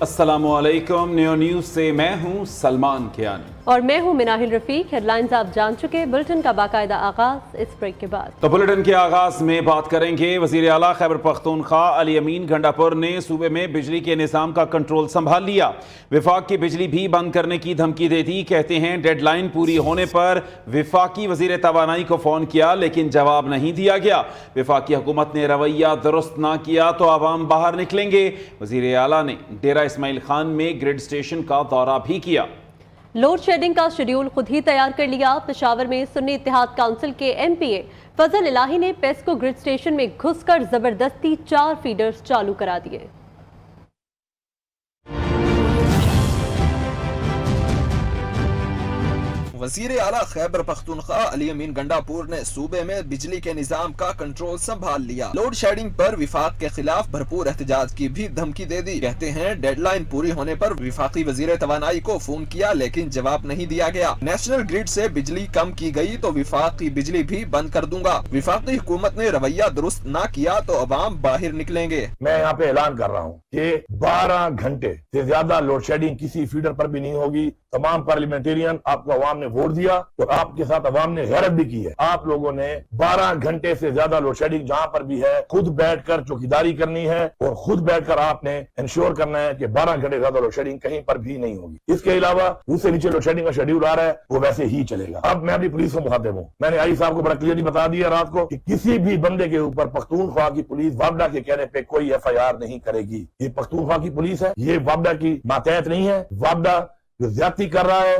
अस्सलामुअलैकुम। New news से मैं हूं सलमान कियानी और मैं हूं मिनाहिल रफीक। हेडलाइंस आप जान चुके, बुलेटिन का बाकायदा आगाज इस ब्रेक के बाद। तो बुलेटिन के आगाज में बात करेंगे वज़ीर आला खैबर पख्तूनख्वा अली अमीन गंडापुर ने सूबे में बिजली के निज़ाम का कंट्रोल संभाल लिया। विफाक की बिजली भी बंद करने की धमकी दे दी। कहते हैं डेडलाइन पूरी होने पर विफाकी वज़ीर तवानाई को फ़ोन किया लेकिन जवाब नहीं दिया गया। विफाकी हुकूमत ने रवैया दुरुस्त ना किया तो आवाम बाहर निकलेंगे। वज़ीर आला ने डेरा इस्माइल खान में ग्रिड स्टेशन का दौरा भी किया। लोड शेडिंग का शेड्यूल खुद ही तैयार कर लिया। पेशावर में सुन्नी इत्तेहाद काउंसिल के एमपीए फजल इलाही ने पेस्को ग्रिड स्टेशन में घुसकर जबरदस्ती 4 फीडर्स चालू करा दिए। वज़ीर आला खैबर पख्तूनख्वा अली अमीन गंडापुर ने सूबे में बिजली के निजाम का कंट्रोल संभाल लिया। लोड शेडिंग पर विफाक के खिलाफ भरपूर एहतजाज की भी धमकी दे दी। कहते हैं डेडलाइन पूरी होने पर विफाकी वज़ीर तवानाई को फोन किया लेकिन जवाब नहीं दिया गया। नेशनल ग्रिड से बिजली कम की गई तो विफाक की बिजली भी बंद कर दूंगा। विफाकी हुकूमत ने रवैया दुरुस्त न किया तो अवाम बाहर निकलेंगे। मैं यहाँ पे ऐलान कर रहा हूँ कि 12 घंटे से ज्यादा लोड शेडिंग किसी फीडर पर भी नहीं होगी। तमाम पार्लियामेंटेरियन आपको अवाम ने वोट दिया और आपके साथ अवाम ने गैरत भी की है। आप लोगों ने 12 घंटे से ज्यादा लोड शेडिंग जहाँ पर भी है खुद बैठकर चौकीदारी करनी है और खुद बैठकर आपने इंश्योर करना है कि 12 घंटे ज्यादा लोड शेडिंग कहीं पर भी नहीं होगी। इसके अलावा उससे नीचे लोड शेडिंग का शेड्यूल आ रहा है वो वैसे ही चलेगा। अब मैं अपनी पुलिस को मुखातिब हूँ। मैंने आई साहब को बड़ा क्लियरली बता दिया रात को कि किसी भी बंदे के ऊपर पख्तूनख्वा की पुलिस वापडा के कहने पे कोई FIR नहीं करेगी। ये पख्तूनख्वा की पुलिस है, ये वापडा की मातहत नहीं है। वापडा जो ज्यादती कर रहा है,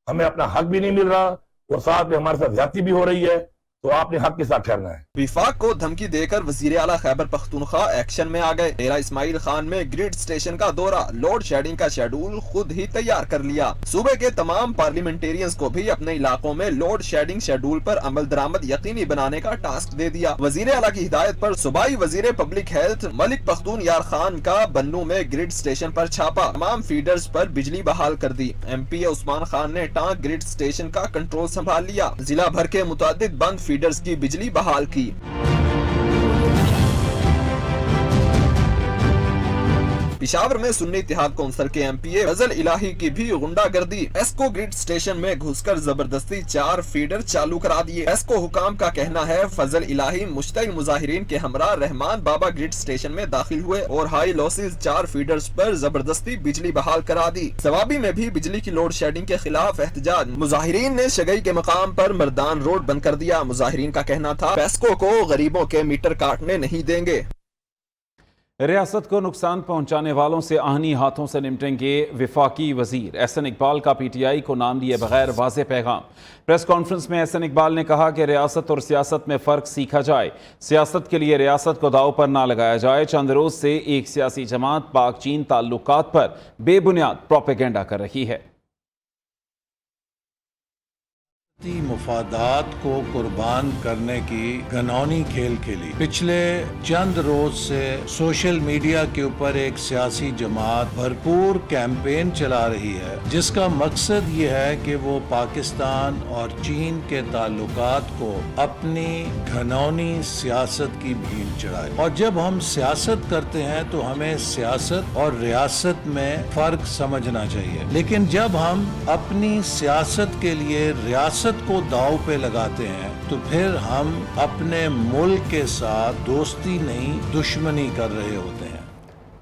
हमें अपना हक भी नहीं मिल रहा और साथ में हमारे साथ ज्यादती भी हो रही है, तो आपने हक के साथ ठहरना है। विफाक को धमकी देकर वज़ीर आला खैबर पख्तूनख्वा एक्शन में आ गए। डेरा इस्माइल खान में ग्रिड स्टेशन का दौरा, लोड शेडिंग का शेड्यूल खुद ही तैयार कर लिया। सूबे के तमाम पार्लियामेंटेरियंस को भी अपने इलाकों में लोड शेडिंग शेड्यूल पर अमल दरामद यकीनी बनाने का टास्क दे दिया। वज़ीर आला की हिदायत पर सूबाई वज़ीर पब्लिक हेल्थ मलिक पख्तून यार खान का बन्नू में ग्रिड स्टेशन पर छापा, तमाम फीडर्स पर बिजली बहाल कर दी। MPA उस्मान खान ने टांग ग्रिड स्टेशन का कंट्रोल संभाल लिया। जिला भर के मुतादिद बंद फीडर्स की बिजली बहाल की। पेशावर में सुन्नी इत्तेहाद काउंसिल के MPA फजल इलाही की भी गुंडागर्दी। पेस्को ग्रिड स्टेशन में घुसकर जबरदस्ती 4 फीडर चालू करा दिए। पेस्को हुकाम का कहना है फजल इलाही मुश्तइल मुजाहिरीन के हमरा रहमान बाबा ग्रिड स्टेशन में दाखिल हुए और हाई लॉसेज 4 फीडर्स पर जबरदस्ती बिजली बहाल करा दी। सवाबी में भी बिजली की लोड शेडिंग के खिलाफ एहतजाज। मुजाहिरीन ने शगई के मकाम पर मर्दान रोड बंद कर दिया। मुजाहिरीन का कहना था पेस्को को गरीबों के मीटर काटने नहीं देंगे। रियासत को नुकसान पहुंचाने वालों से आहनी हाथों से निपटेंगे वफाकी वजीर। एहसन इकबाल का PTI को नाम लिए बगैर वाज़ेह पैगाम। प्रेस कॉन्फ्रेंस में एहसन इकबाल ने कहा कि रियासत और सियासत में फ़र्क सीखा जाए। सियासत के लिए रियासत को दाव पर ना लगाया जाए। चंद रोज़ से एक सियासी जमात पाक चीन ताल्लुकात पर बेबुनियाद प्रोपेगेंडा कर रही है। मुफादात को कुर्बान करने की घनौनी खेल खेली। पिछले चंद रोज से सोशल मीडिया के ऊपर एक सियासी जमात भरपूर कैंपेन चला रही है जिसका मकसद ये है कि वो पाकिस्तान और चीन के ताल्लुकात को अपनी घनौनी सियासत की भीड़ चढ़ाए। और जब हम सियासत करते हैं तो हमें सियासत और रियासत में फर्क समझना चाहिए। लेकिन जब हम अपनी सियासत के लिए रियासत को दांव पे लगाते हैं तो फिर हम अपने मुल्क के साथ दोस्ती नहीं दुश्मनी कर रहे होते हैं।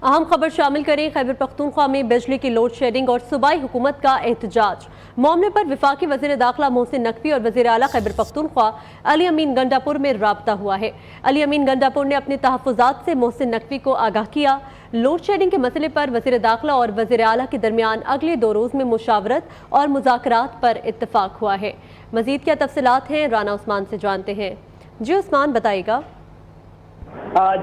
अहम खबर शामिल करें। खैबर पख्तूनख्वा में बिजली की लोड शेडिंग और सूबाई हुकूमत का एहतजाज। मामले पर विफाकी वज़ीर दाखिला मोहसिन नकवी और वज़ीर आला खैबर पख्तूनख्वा अली अमीन गंडापुर में राब्ता हुआ है। अली अमीन गंडापुर ने अपने तहफ़्फ़ुज़ात से मोहसिन नकवी को आगाह किया। लोड शेडिंग के मसले पर वज़ीर दाखिला और वज़ीर आला के दरमियान अगले 2 रोज़ में मुशावरत और मुज़ाकरात पर इत्तफ़ाक़ हुआ है। मज़ीद क्या तफ़सीलात हैं राना उस्मान से जानते हैं। जी उस्मान बताइएगा।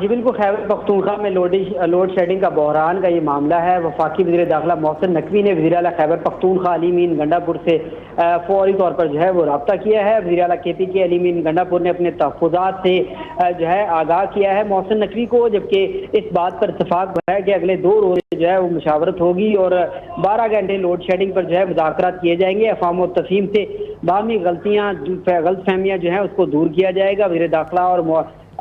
जी बिल्कुल, खैबर पख्तूनख्वा में लोड शेडिंग का बहरान का ये मामला है। वफाकी वज़ीर दाखिला मोहसिन नकवी ने वज़ीर आला खैबर पख्तूनख्वा अली अमीन गंडापुर से फौरी तौर पर जो है वो रब्ता किया है। वज़ीर आला KP के अली अमीन गंडापुर ने अपने तहफ़्फ़ुज़ात से जो है आगाह किया है मोहसिन नकवी को, जबकि इस बात पर इत्तफ़ाक़ है कि अगले 2 रोज़ जो है वो मुशावरत होगी और 12 घंटे लोड शेडिंग पर जो है मुज़ाकरात किए जाएंगे। अफ़ाम और तफ़हीम से बाहमी गलत फहमियाँ जो है उसको दूर किया जाएगा। वज़ीर दाखिला और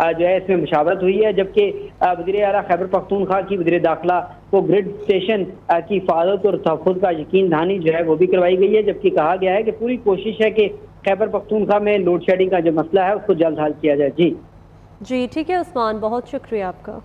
जो है इसमें मुशावरत हुई है, जबकि वज़ीर आला खैबर पख्तूनख्वा की वज़ीर दाखिला को ग्रिड स्टेशन की हिफाजत और तहफ़्फ़ुज़ का यकीन दहानी जो है वो भी करवाई गई है, जबकि कहा गया है कि पूरी कोशिश है कि खैबर पख्तूनख्वा में लोड शेडिंग का जो मसला है उसको जल्द हल किया जाए। जी ठीक है उस्मान, बहुत शुक्रिया आपका।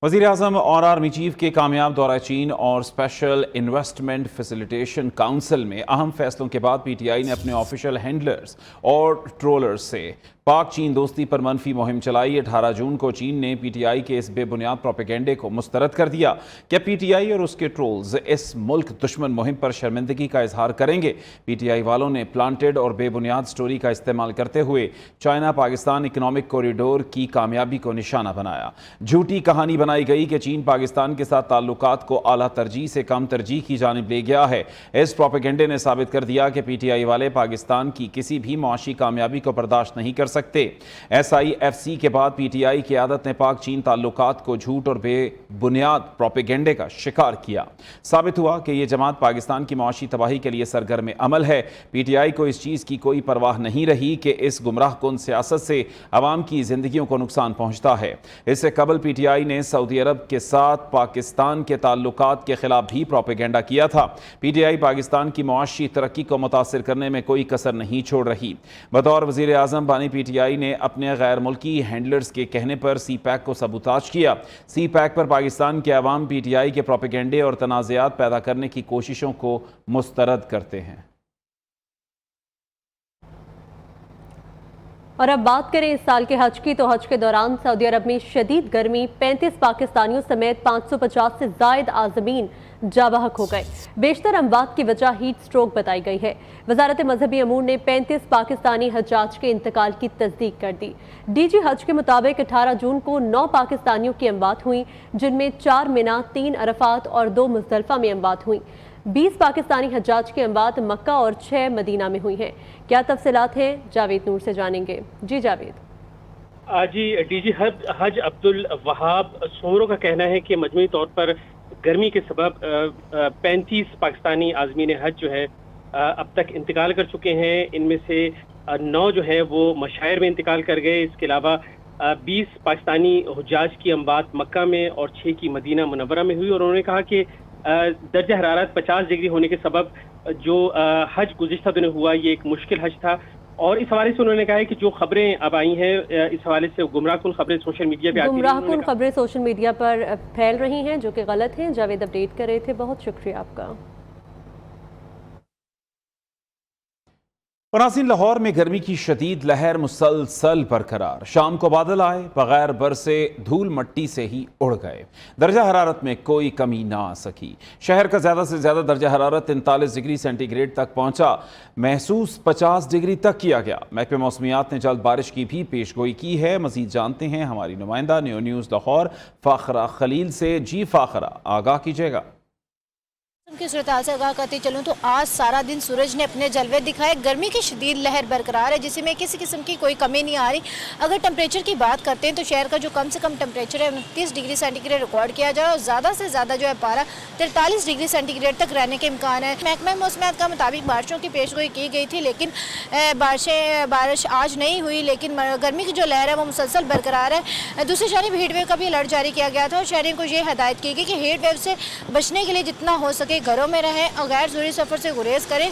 वज़ीर आज़म और आर्मी चीफ के कामयाब दौरा चीन और स्पेशल इन्वेस्टमेंट फैसिलिटेशन काउंसिल में अहम फैसलों के बाद PTI ने अपने ऑफिशियल हैंडलर्स और ट्रोलर्स से पाक चीन दोस्ती पर मनफी मुहिम चलाई। 18 जून को चीन ने PTI के इस बेबुनियाद प्रोपेगेंडे को मुस्तरद कर दिया। क्या PTI और उसके ट्रोल्स इस मुल्क दुश्मन मुहिम पर शर्मिंदगी का इजहार करेंगे? PTI वालों ने प्लांटेड और बेबुनियाद स्टोरी का इस्तेमाल करते हुए चाइना पाकिस्तान इकनॉमिक कॉरिडोर की कामयाबी को निशाना बनाया। झूठी कहानी बनाई गई कि चीन पाकिस्तान के साथ ताल्लुकात को आला तरजीह से कम तरजीह की जानिब ले गया है। इस प्रोपेगेंडे ने साबित कर दिया कि PTI वाले पाकिस्तान की किसी भी मुआशी कामयाबी को बर्दाश्त नहीं कर सकते। SIFC के बाद PTI की आदत ने पाक चीन ताल्लुकात को झूठ और बेबुनियाद प्रोपेगेंडे का शिकार किया। साबित हुआ कि यह जमात पाकिस्तान की मुआशी तबाही के लिए सरगर्म अमल है। PTI को इस चीज़ की कोई परवाह नहीं रही कि इस गुमराह कुन सियासत से अवाम की जिंदगियों को नुकसान पहुंचता है। इससे कबल PTI ने सऊदी अरब के साथ पाकिस्तान के ताल्लुकात के खिलाफ भी प्रोपेगेंडा किया था। PTI पाकिस्तान की मुआशी तरक्की को मुतासिर करने में कोई कसर नहीं छोड़ रही। बतौर वज़ीर आज़म बानी PTI ने अपने गैर मुल्की हैंडलर्स के कहने पर CPAC को सबूताज किया। CPAC पर पाकिस्तान के अवाम PTI के प्रोपेगेंडे और तनाज़ात पैदा करने की कोशिशों को मुस्तरद करते हैं। और अब बात करें इस साल के हज की, तो हज के दौरान सऊदी अरब में शदीद गर्मी 35 पाकिस्तानियों समेत 550 से जायद आज़मीन जाबहक हो गए। बेशतर अमवात की वजह हीट स्ट्रोक बताई गई है। वजारत मजहबी अमूर ने 35 पाकिस्तानी हज्जाज के इंतकाल की तस्दीक कर दी। DG हज के मुताबिक 18 जून को 9 पाकिस्तानियों की अमवात हुई, जिनमें 4 मिना, 3 अरफात और 2 मुज़दलिफा में अमवात हुई। 20 पाकिस्तानी हज्जाज की अमवात मक्का और 6 मदीना में हुई हैं। क्या तफसीलात हैं, जावेद नूर से जानेंगे। जी जावेद। जी DG हज अब्दुल वहाब सोमरो का कहना है कि मजमूई तौर पर गर्मी के सबब 35 पाकिस्तानी आज़मीन हज जो है अब तक इंतकाल कर चुके हैं। इनमें से 9 जो है वो मशायर में इंतकाल कर गए। इसके अलावा 20 पाकिस्तानी हुज्जाज की अमवात मक्का में और 6 की मदीना मुनव्वरा में हुई। और उन्होंने कहा कि दर्जा हरारत 50 डिग्री होने के सबब जो हज गुज़िश्ता दिनों हुआ ये एक मुश्किल हज था। और इस हवाले से उन्होंने कहा है कि जो खबरें अब आई हैं इस हवाले से गुमराहकुन खबरें सोशल मीडिया पे आती हैं, गुमराहकुन खबरें सोशल मीडिया पर फैल रही हैं जो कि गलत हैं। जावेद अपडेट कर रहे थे, बहुत शुक्रिया आपका। पनासिन लाहौर में गर्मी की शदीद लहर मुसलसल बरकरार। शाम को बादल आए, बगैर बरसे धूल मट्टी से ही उड़ गए। दर्जा हरारत में कोई कमी ना आ सकी। शहर का ज़्यादा से ज़्यादा दर्जा हरारत 43 डिग्री सेंटीग्रेड तक पहुंचा। महसूस 50 डिग्री तक किया गया। महकमे मौसमियात ने जल्द बारिश की भी पेशगोई की है। मजीद जानते हैं हमारी नुमाइंदा न्यू न्यूज़ लाहौर फाखरा खलील से। जी फाखरा, आगाह कीजिएगा। की सूरत से आगाह करते चलूँ तो आज सारा दिन सूरज ने अपने जलवे दिखाए। गर्मी की शदीद लहर बरकरार है, जिसमें किसी किस्म की कोई कमी नहीं आ रही। अगर टेम्परेचर की बात करते हैं तो शहर का जो कम से कम टेम्परेचर है 29 डिग्री सेंटीग्रेड रिकॉर्ड किया जा रहा है और ज़्यादा से ज़्यादा जो है पारा 43 डिग्री सेंटीग्रेड तक रहने के इम्कान है। महकमा मौसमियात का मुताबिक बारिशों की पेशगोई की गई थी, लेकिन बारिश आज नहीं हुई। लेकिन गर्मी की जो लहर है वो मुसलसल बरकरार है। दूसरी जानिब हीट वेव का भी अलर्ट जारी किया गया था और शहरियों को ये हदायत की गई कि हीट वेव से बचने के लिए जितना हो सके घरों में रहें और गैर ज़रूरी सफ़र से गुरेज करें।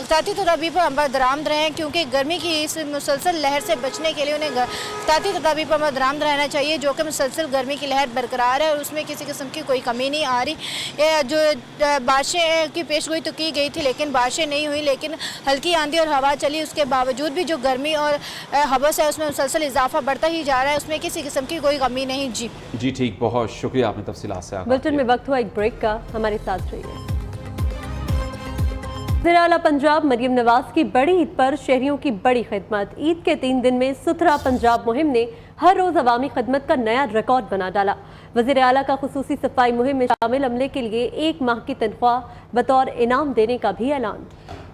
ताती तदाबीर पर अमल दरामद रहें, क्योंकि गर्मी की इस मुसलसल लहर से बचने के लिए उन्हें ताती तदाबीर पर अमल दरामद रहना चाहिए, जो कि मुसलसल गर्मी की लहर बरकरार है और उसमें किसी किस्म की कोई कमी नहीं आ रही। जो बारिशें की पेशगोई तो की गई थी लेकिन बारिशें नहीं हुई, लेकिन हल्की आंधी और हवा चली। उसके बावजूद भी जो गर्मी और हवस है उसमें मुसलसल इजाफा बढ़ता ही जा रहा है, उसमें किसी किस्म की कोई कमी नहीं। जी ठीक, बहुत शुक्रिया, आपने तफसीलात से आगाह बुलेटिन में वक्त हुआ एक ब्रेक का, हमारे साथ रहिए। वज़ीर आला पंजाब मरीम नवाज की बड़ी ईद पर शहरियों की बड़ी खिदमत। ईद के 3 दिन में सुथरा पंजाब मुहिम ने हर रोज़ अवामी खिदमत का नया रिकॉर्ड बना डाला। वज़ीर आला का खुसूसी सफाई मुहिम में शामिल अमले के लिए 1 माह की तनख्वाह बतौर इनाम देने का भी ऐलान।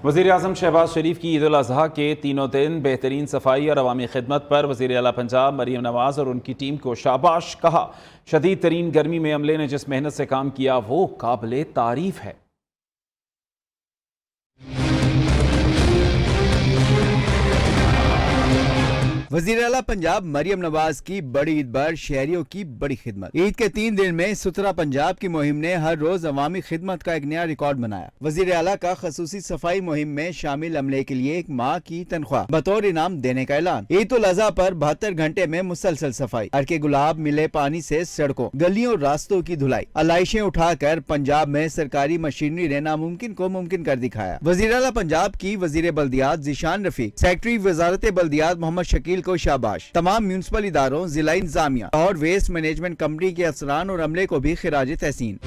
वज़ीर आज़म शहबाज शरीफ की ईद उल अज़हा के तीनों दिन बेहतरीन सफाई और अवामी खिदमत पर वज़ीर आला पंजाब मरीम नवाज और उनकी टीम को शाबाश कहा। शदीद तरीन गर्मी में अमले ने जिस मेहनत से काम किया वो काबिले तारीफ है। वज़ीर आला पंजाब मरियम नवाज की बड़ी ईद पर शहरियों की बड़ी खिदमत। ईद के 3 दिन में सुथरा पंजाब की मुहिम ने हर रोज अवामी खिदमत का एक नया रिकॉर्ड बनाया। वज़ीर आला का खसूसी सफाई मुहिम में शामिल अमले के लिए 1 माह की तनख्वाह बतौर इनाम देने का ऐलान। ईद उल अज़हा पर 72 घंटे में मुसलसल सफाई, हरके गुलाब मिले पानी से सड़कों गलियों रास्तों की धुलाई, अलाइशें उठाकर पंजाब में सरकारी मशीनरी ने नामुमकिन को मुमकिन कर दिखाया। वज़ीर आला पंजाब की वज़ीर बल्दियात ज़ीशान रफीक, सेक्रेटरी वज़ारत बल्दियात मोहम्मद शकील को शाबाश। तमाम म्यूनिसिपल इदारों, जिला इंतजामिया और वेस्ट मैनेजमेंट कंपनी के अफसरान और अमले को भी खिराज तहसीन।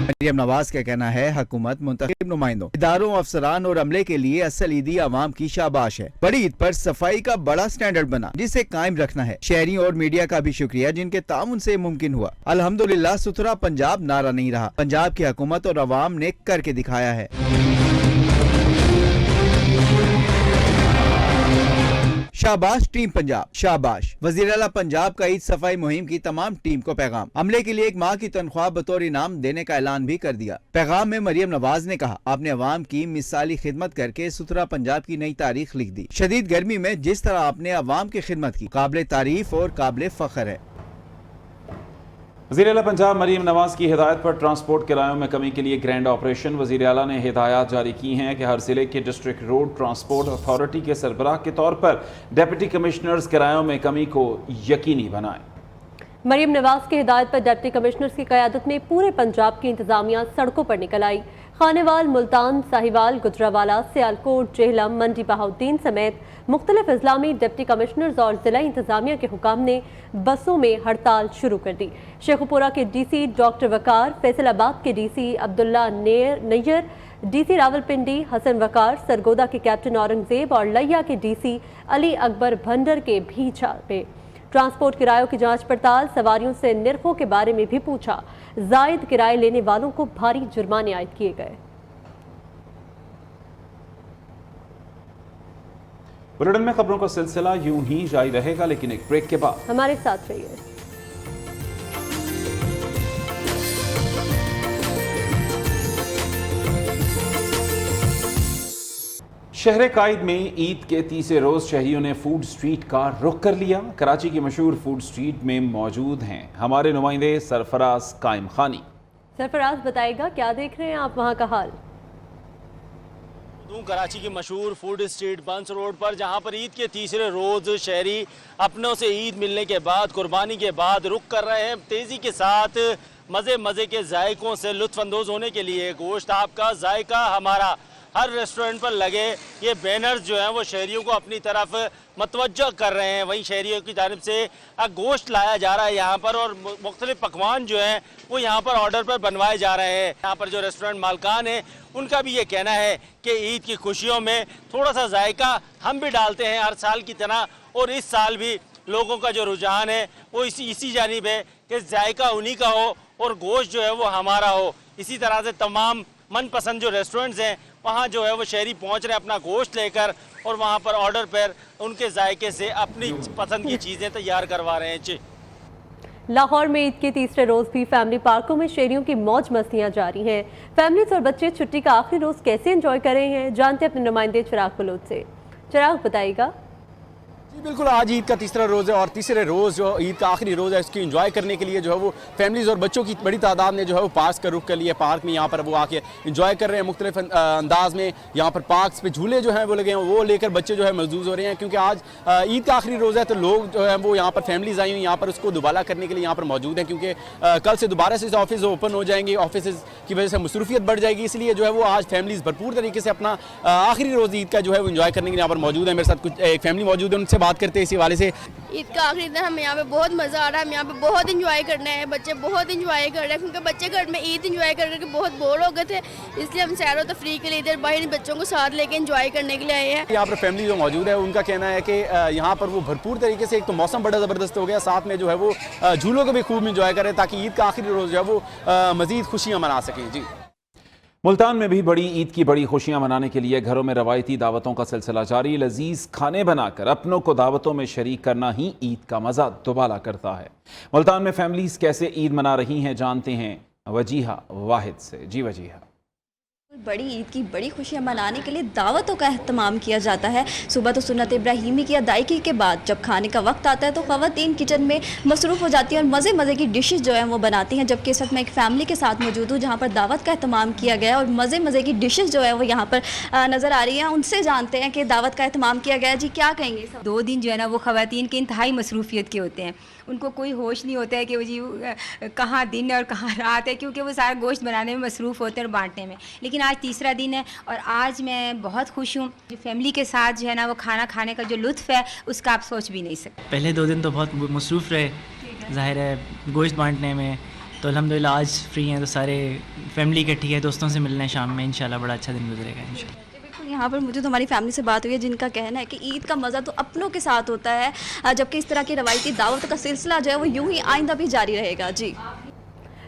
मरियम नवाज का कहना है हुकूमत मुंतखब नुमाइंदों, इदारों, अफसरान और अमले के लिए असल ईदी आवाम की शाबाश है। बड़ी ईद पर सफाई का बड़ा स्टैंडर्ड बना जिसे कायम रखना है। शहरियों और मीडिया का भी शुक्रिया जिनके ताउन से मुमकिन हुआ। अल्हम्दुलिल्लाह सुथरा पंजाब नारा नहीं रहा, पंजाब की हुकूमत और अवाम ने करके दिखाया है। शाबाश टीम पंजाब, शाबाश। वज़ीर आला पंजाब का ईद सफाई मुहिम की तमाम टीम को पैगाम। अमले के लिए 1 माह की तनख्वाह बतौर इनाम देने का ऐलान भी कर दिया। पैगाम में मरियम नवाज ने कहा, आपने अवाम की मिसाली खिदमत करके सुथरा पंजाब की नई तारीख लिख दी। शदीद गर्मी में जिस तरह आपने अवाम की खिदमत की, काबिले तारीफ और काबिले फख्र है। वज़ीर आला पंजाब मरियम नवाज की हिदायत पर ट्रांसपोर्ट किरायों में कमी के लिए ग्रैंड ऑपरेशन। वज़ीर आला ने हिदायत जारी की हैं कि हर जिले के डिस्ट्रिक्ट रोड ट्रांसपोर्ट अथॉरिटी के सरबराह के तौर पर डिप्टी कमिश्नर्स किरायों में कमी को यकीनी बनाएं। मरियम नवाज की हिदायत पर डिप्टी कमिश्नर्स की क़यादत में पूरे पंजाब की इंतजामिया सड़कों पर निकल आई। खानेवाल, मुल्तान, साहिवाल, गुजरावाला, सियालकोट, जेहलम, मंडी बहाउद्दीन समेत मुख्तलिफ अजला में डिप्टी कमिश्नर्स और जिला इंतजामिया के हुकाम ने बसों में हड़ताल शुरू कर दी। शेखुपुरा के डीसी डॉक्टर वकार, फैसलाबाद के डीसी अब्दुल्ला नैयर, डीसी रावलपिंडी हसन वकार, सरगोदा के कैप्टन औरंगजेब और लैया के डीसी अली अकबर भंडर के भी छापे। ट्रांसपोर्ट किरायों की जांच पड़ताल, सवारियों से निर्खों के बारे में भी पूछा। जायद किराए लेने वालों को भारी जुर्माने आयद किए गए। बुलेटिन में खबरों का सिलसिला यूं ही जारी रहेगा, लेकिन एक ब्रेक के बाद हमारे साथ रहिए। शहर कायद में ईद के तीसरे रोज शहरियों ने फूड स्ट्रीट का रुख कर लिया। कराची की मशहूर फूड स्ट्रीट में मौजूद हैं हमारे नुमाइंदे सरफराज कायम खानी। सरफराज बताएगा क्या देख रहे हैं आप वहां का हाल। कराची की मशहूर फूड स्ट्रीट बंस रोड पर, जहां पर ईद के तीसरे रोज शहरी अपनों से ईद मिलने के बाद, कुर्बानी के बाद रुख कर रहे हैं तेजी के साथ मज़े के जायकों से लुत्फ अंदोज होने के लिए। गोश्त आपका, जायका हमारा, हर रेस्टोरेंट पर लगे ये बैनर्स जो हैं वो शहरियों को अपनी तरफ मतवज्जह कर रहे हैं। वहीं शहरियों की जानिब से गोश्त लाया जा रहा है यहाँ पर, और मुख्तलिफ पकवान जो हैं वो यहाँ पर ऑर्डर पर बनवाए जा रहे हैं। यहाँ पर जो रेस्टोरेंट मालकान हैं उनका भी ये कहना है कि ईद की खुशियों में थोड़ा सा जायका हम भी डालते हैं हर साल की तरह, और इस साल भी लोगों का जो रुझान है वो इसी जानिब है कि जायका उन्हीं का हो और गोश्त जो है वो हमारा हो। इसी तरह से तमाम मनपसंद जो रेस्टोरेंट्स हैं वहाँ जो है वो शहरी पहुँच रहे हैं अपना गोश्त लेकर, और वहाँ पर ऑर्डर पर उनके जायके से अपनी पसंद की चीज़ें तैयार करवा रहे हैं। जी, लाहौर में ईद के तीसरे रोज भी फैमिली पार्कों में शहरियों की मौज मस्तियां जारी हैं। फैमिलीज और बच्चे छुट्टी का आखिरी रोज कैसे एंजॉय कर रहे हैं, जानते अपने नुमाइंदे चिराग बलोच से। चिराग बताइएगा। जी बिल्कुल, आज ईद का तीसरा रोज़ है और तीसरे रोज़ जो ईद का आखिरी रोज़ है इसकी एंजॉय करने के लिए जो है वो फैमिलीज़ और बच्चों की बड़ी तादाद ने जो है वो पार्क का रुख कर लिया। पार्क में यहाँ पर वो आके एंजॉय कर रहे हैं मुख्तलिफ अंदाज में। यहाँ पर पार्क्स पे झूले जो हैं वो लगे हैं, वो लेकर बच्चे जो है महजूज हो रहे हैं, क्योंकि आज ईद का आखिरी रोज़ है तो लोग जो है वो यहाँ पर फैमिलीज़ आई हुई यहाँ पर उसको दुबाला करने के लिए यहाँ पर मौजूद हैं, क्योंकि कल से दोबारा से ऑफिस ओपन हो जाएंगे, ऑफिस की वजह से मसरूफियत बढ़ जाएगी, इसलिए जो है वो आज फैमिलीज़ भरपूर तरीके से अपना आखिरी रोज़ ईद का जो है वो एंजॉय करने के लिए यहाँ पर मौजूद है। मेरे साथ कुछ एक फैमिली मौजूद है, उनसे बात करते हैं इसी वाले से। ईद का आखिरी दिन हमें यहाँ पे बहुत मज़ा आ रहा है, हम यहाँ पे बहुत इंजॉय करना है, बच्चे बहुत इंजॉय कर रहे हैं, क्योंकि बच्चे घर में ईद इंजॉय कर करके बहुत बोर हो गए थे, इसलिए हम सैर और तफरीह के लिए इधर बाहर बच्चों को साथ लेके इंजॉय करने के लिए आए हैं। यहाँ पर फैमिली जो मौजूद है उनका कहना है कि यहाँ पर वो भरपूर तरीके से, एक तो मौसम बड़ा ज़बरदस्त हो गया, साथ में जो है वो झूलों को भी खूब इंजॉय करें ताकि ईद का आखिरी रोज़ जो है वो मज़ीद खुशियाँ मना सकें। जी, मुल्तान में भी बड़ी ईद की बड़ी खुशियां मनाने के लिए घरों में रवायती दावतों का सिलसिला जारी। लजीज खाने बनाकर अपनों को दावतों में शरीक करना ही ईद का मज़ा दुबाला करता है। मुल्तान में फैमिलीज कैसे ईद मना रही हैं, जानते हैं वजीहा वाहिद से। जी वजीहा। बड़ी ईद की बड़ी खुशियां मनाने के लिए दावतों का अहतमाम किया जाता है। सुबह तो सुन्नत इब्राहिमी की अदायगी के बाद जब खाने का वक्त आता है तो ख़वातीन किचन में मसरूफ़ हो जाती हैं और मज़े मज़े की डिशेस जो है वो बनाती हैं। जबकि इस वक्त मैं एक फ़ैमिली के साथ मौजूद हूँ जहाँ पर दावत का अहतमाम किया गया और मज़े मज़े की डिशेस जो है वो यहाँ पर नज़र आ रही हैं। उनसे जानते हैं कि दावत का अहतमाम किया गया। जी क्या कहेंगे? 2 दिन जो है ना वो ख़वातीन के इंतहाई मसरूफ़ियत के होते हैं। उनको कोई होश नहीं होता है कि वो जी कहाँ दिन और कहाँ रात है, क्योंकि वो सारा गोश्त बनाने में मसरूफ़ होते हैं और बांटने में। लेकिन आज तीसरा दिन है और आज मैं बहुत खुश हूँ। फैमिली के साथ जो है ना वो खाना खाने का जो लुत्फ़ है उसका आप सोच भी नहीं सकते। पहले 2 दिन तो बहुत मसरूफ़ रहे, ज़ाहिर है गोश्त बांटने में, तो अल्हम्दुलिल्लाह आज फ्री हैं तो सारे फैमिली इकट्ठी है, दोस्तों से मिलना है शाम में, इंशाल्लाह बड़ा अच्छा दिन गुजरेगा इंशाल्लाह। यहाँ पर मुझे तो हमारी फैमिली से बात हुई है जिनका कहना है कि ईद का मज़ा तो अपनों के साथ होता है, जबकि इस तरह की रवायती दावत का सिलसिला जो है वो यूं ही आइंदा भी जारी रहेगा। जी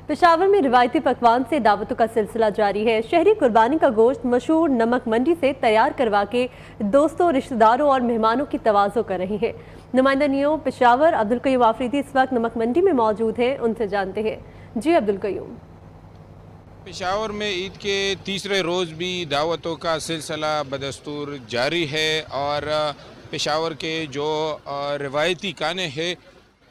पेशावर में रिवायती पकवान से दावतों का सिलसिला जारी है। शहरी कुर्बानी का गोश्त मशहूर नमक मंडी से तैयार करवा के दोस्तों, रिश्तेदारों और मेहमानों की तवाज़ो कर रही है। नुमाइंदा नियो पेशावर अब्दुल कयूम आफरीदी इस वक्त नमक मंडी में मौजूद हैं, उनसे जानते हैं। जी अब्दुल कयूम। पेशावर में ईद के तीसरे रोज़ भी दावतों का सिलसिला बदस्तूर जारी है और पेशावर के जो रिवायती खाने हैं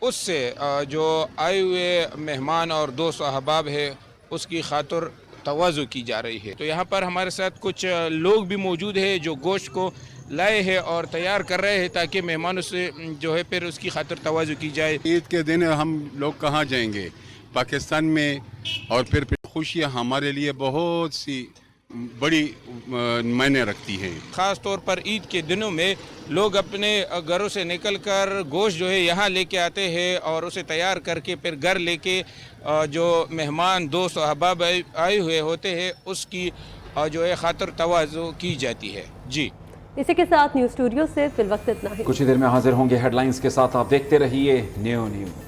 उससे जो आए हुए मेहमान और दोस्त अहबाब है उसकी खातिर तवाज़ु की जा रही है। तो यहाँ पर हमारे साथ कुछ लोग भी मौजूद हैं जो गोश्त को लाए हैं और तैयार कर रहे हैं ताकि मेहमानों से जो है फिर उसकी खातिर तवाज़ु की जाए। ईद के दिन हम लोग कहाँ जाएंगे, पाकिस्तान में, और फिर खुशियाँ हमारे लिए बहुत सी बड़ी मायने रखती हैं। ख़ास तौर पर ईद के दिनों में लोग अपने घरों से निकलकर गोश्त जो है यहाँ लेके आते हैं और उसे तैयार करके फिर घर लेके जो मेहमान दोस्त अहबाब आए हुए होते हैं उसकी जो है खातिर तवाज़ो की जाती है। जी इसी के साथ न्यूज़ स्टूडियो से फिलवक्त इतना ही। कुछ ही देर में हाजिर होंगे हेडलाइंस के साथ, आप देखते रहिए न्यू न्यूज़।